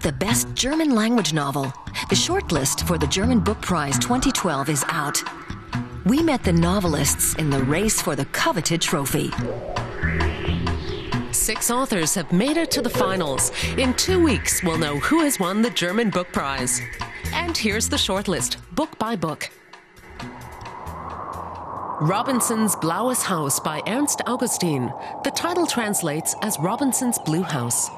the best German language novel. The shortlist for the German Book Prize 2012 is out. We met the novelists in the race for the coveted trophy. 6 authors have made it to the finals. In 2 weeks, we'll know who has won the German Book Prize. And here's the shortlist, book by book. Robinson's Blaues Haus by Ernst Augustin. The title translates as Robinson's Blue House.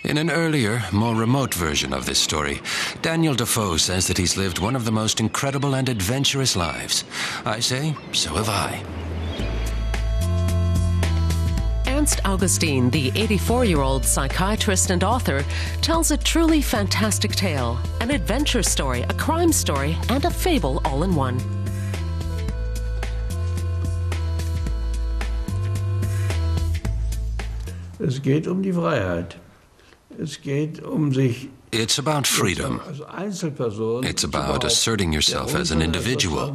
In an earlier, more remote version of this story, Daniel Defoe says that he's lived one of the most incredible and adventurous lives. I say, so have I. Ernst Augustin, the 84-year-old psychiatrist and author, tells a truly fantastic tale, an adventure story, a crime story, and a fable all in one. Es geht die Freiheit. Es geht sich. It's about freedom. It's about asserting yourself as an individual.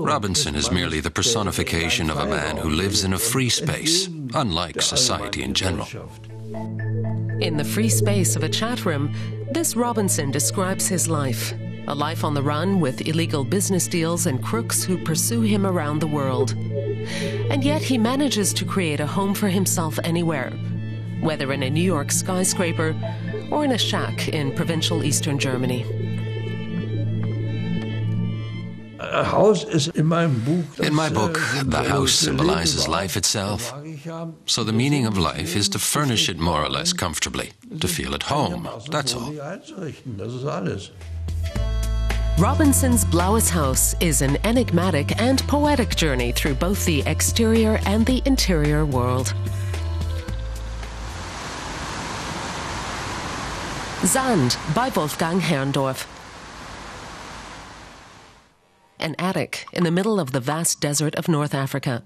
Robinson is merely the personification of a man who lives in a free space, unlike society in general. In the free space of a chat room, this Robinson describes his life. A life on the run with illegal business deals and crooks who pursue him around the world. And yet he manages to create a home for himself anywhere, whether in a New York skyscraper or in a shack in provincial eastern Germany. In my book, the house symbolizes life itself. So the meaning of life is to furnish it more or less comfortably, to feel at home, that's all. Robinson's Blaues Haus is an enigmatic and poetic journey through both the exterior and the interior world. Sand by Wolfgang Herrndorf. An attic in the middle of the vast desert of North Africa.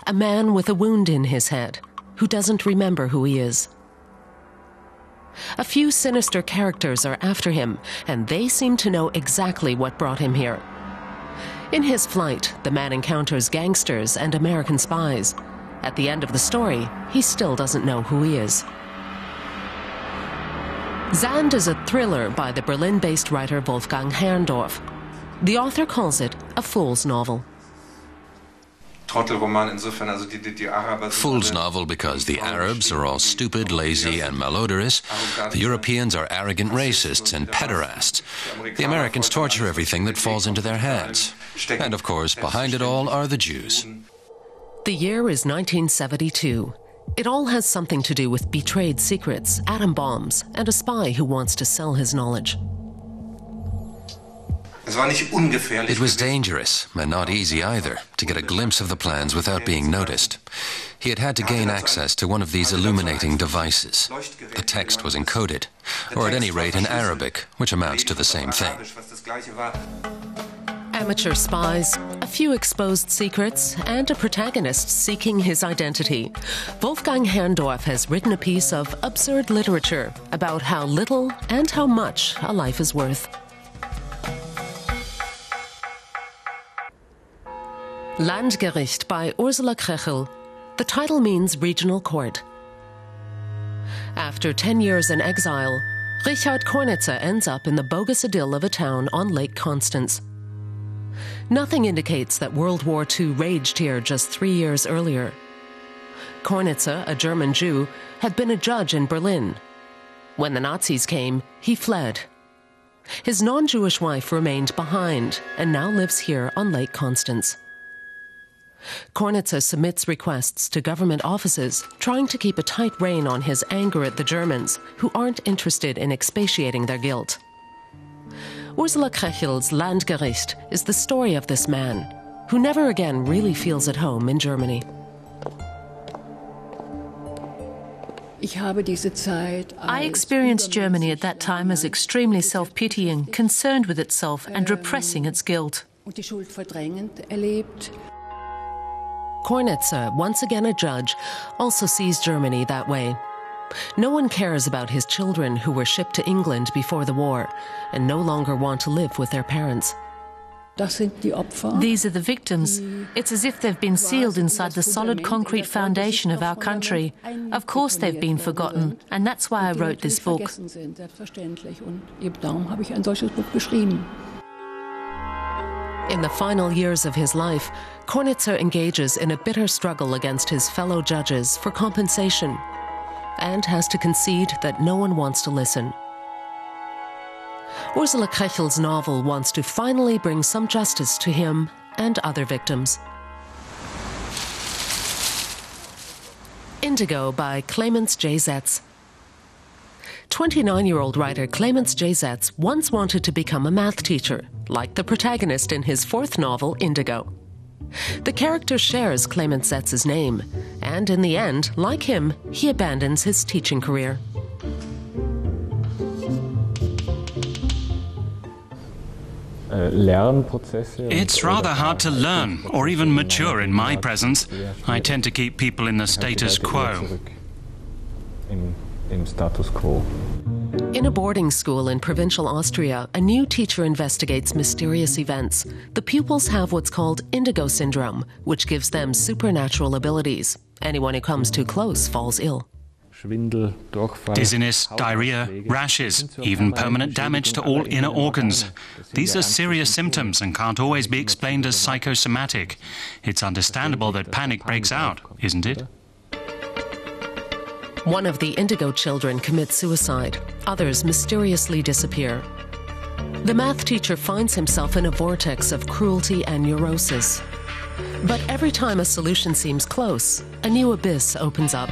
A man with a wound in his head who doesn't remember who he is. A few sinister characters are after him, and they seem to know exactly what brought him here. In his flight, the man encounters gangsters and American spies. At the end of the story, he still doesn't know who he is. Sand is a thriller by the Berlin-based writer Wolfgang Herrndorf. The author calls it a fool's novel. Fool's novel because the Arabs are all stupid, lazy, and malodorous. The Europeans are arrogant racists and pederasts. The Americans torture everything that falls into their hands. And of course, behind it all are the Jews. The year is 1972. It all has something to do with betrayed secrets, atom bombs, and a spy who wants to sell his knowledge. It was dangerous, and not easy either, to get a glimpse of the plans without being noticed. He had to gain access to one of these illuminating devices. The text was encoded, or at any rate in Arabic, which amounts to the same thing. Amateur spies, a few exposed secrets, and a protagonist seeking his identity. Wolfgang Herrndorf has written a piece of absurd literature about how little and how much a life is worth. Landgericht by Ursula Krechel. The title means regional court. After 10 years in exile, Richard Kornitzer ends up in the bogus idyll of a town on Lake Constance. Nothing indicates that World War II raged here just 3 years earlier. Kornitzer, a German Jew, had been a judge in Berlin. When the Nazis came, he fled. His non-Jewish wife remained behind and now lives here on Lake Constance. Kornitzer submits requests to government offices, trying to keep a tight rein on his anger at the Germans, who aren't interested in expiating their guilt. Ursula Krechel's Landgericht is the story of this man, who never again really feels at home in Germany. I experienced Germany at that time as extremely self-pitying, concerned with itself and repressing its guilt. Kornitzer, once again a judge, also sees Germany that way. No one cares about his children who were shipped to England before the war and no longer want to live with their parents. These are the victims. It's as if they've been sealed inside the solid concrete foundation of our country. Of course they've been forgotten, and that's why I wrote this book. In the final years of his life, Kornitzer engages in a bitter struggle against his fellow judges for compensation and has to concede that no one wants to listen. Ursula Krechel's novel wants to finally bring some justice to him and other victims. Indigo by Clemens J. Zetz. 29-year-old writer Clemens J. Zetz once wanted to become a math teacher, like the protagonist in his fourth novel, Indigo. The character shares Clemens Zetz's name, and in the end, like him, he abandons his teaching career. It's rather hard to learn or even mature in my presence. I tend to keep people in the status quo. In a boarding school in provincial Austria, a new teacher investigates mysterious events. The pupils have what's called indigo syndrome, which gives them supernatural abilities. Anyone who comes too close falls ill. Dizziness, diarrhea, rashes, even permanent damage to all inner organs. These are serious symptoms and can't always be explained as psychosomatic. It's understandable that panic breaks out, isn't it? One of the indigo children commits suicide. Others mysteriously disappear. The math teacher finds himself in a vortex of cruelty and neurosis. But every time a solution seems close, a new abyss opens up.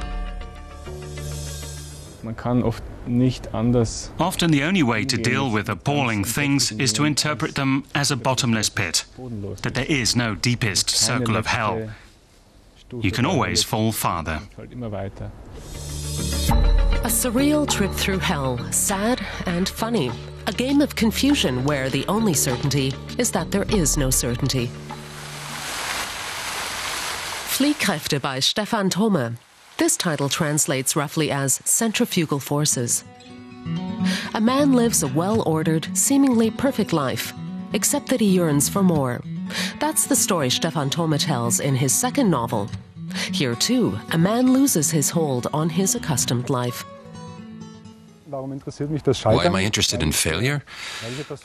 Often the only way to deal with appalling things is to interpret them as a bottomless pit, that there is no deepest circle of hell. You can always fall farther. A surreal trip through hell, sad and funny. A game of confusion where the only certainty is that there is no certainty. Fliehkräfte by Stefan Thome. This title translates roughly as centrifugal forces. A man lives a well-ordered, seemingly perfect life, except that he yearns for more. That's the story Stefan Thome tells in his second novel. Here, too, a man loses his hold on his accustomed life. Why am I interested in failure?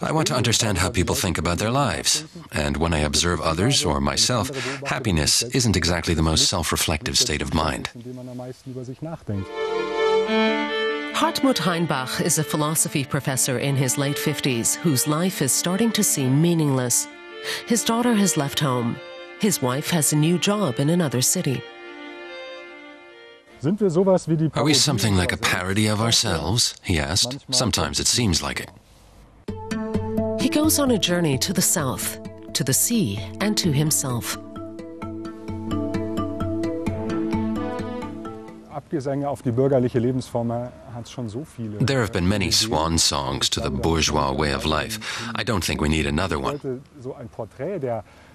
I want to understand how people think about their lives. And when I observe others or myself, happiness isn't exactly the most self-reflective state of mind. Hartmut Heinbach is a philosophy professor in his late 50s whose life is starting to seem meaningless. His daughter has left home. His wife has a new job in another city. Are we something like a parody of ourselves? He asked. Sometimes it seems like it. He goes on a journey to the south, to the sea, and to himself. There have been many swan songs to the bourgeois way of life. I don't think we need another one.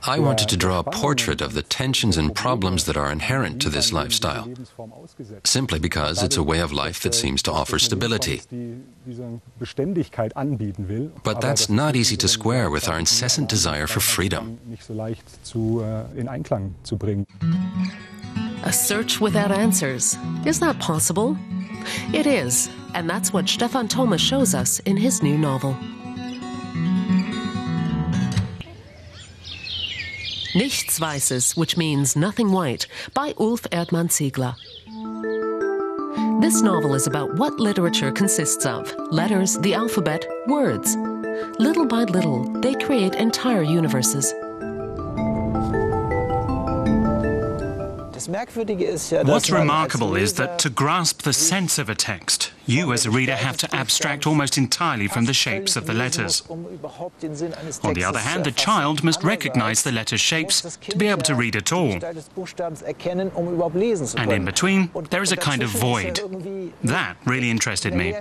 I wanted to draw a portrait of the tensions and problems that are inherent to this lifestyle, simply because it's a way of life that seems to offer stability. But that's not easy to square with our incessant desire for freedom. A search without answers. Is that possible? It is, and that's what Stefan Thome shows us in his new novel. Nichts Weißes, which means nothing white, by Ulf Erdmann Ziegler. This novel is about what literature consists of: letters, the alphabet, words. Little by little, they create entire universes. What's remarkable is that to grasp the sense of a text, you as a reader have to abstract almost entirely from the shapes of the letters. On the other hand, the child must recognize the letter shapes to be able to read at all. And in between, there is a kind of void. That really interested me.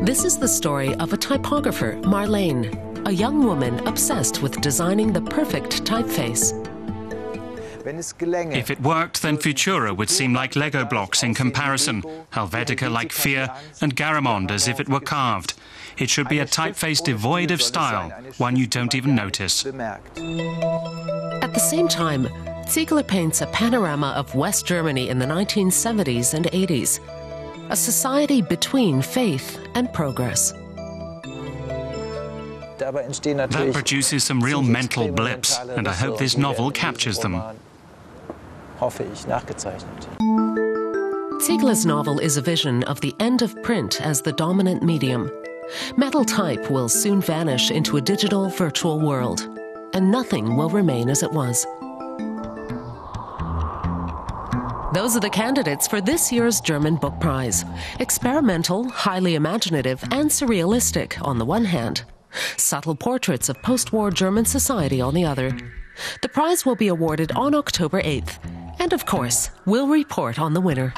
This is the story of a typographer, Marlene, a young woman obsessed with designing the perfect typeface. If it worked, then Futura would seem like Lego blocks in comparison, Helvetica like Fear, and Garamond as if it were carved. It should be a typeface devoid of style, one you don't even notice. At the same time, Ziegler paints a panorama of West Germany in the 1970s and 80s, a society between faith and progress. That produces some real mental blips, and I hope this novel captures them. Ziegler's novel is a vision of the end of print as the dominant medium. Metal type will soon vanish into a digital virtual world, and nothing will remain as it was. Those are the candidates for this year's German Book Prize. Experimental, highly imaginative, and surrealistic on the one hand. Subtle portraits of post-war German society on the other. The prize will be awarded on October 8th. And of course, we'll report on the winner.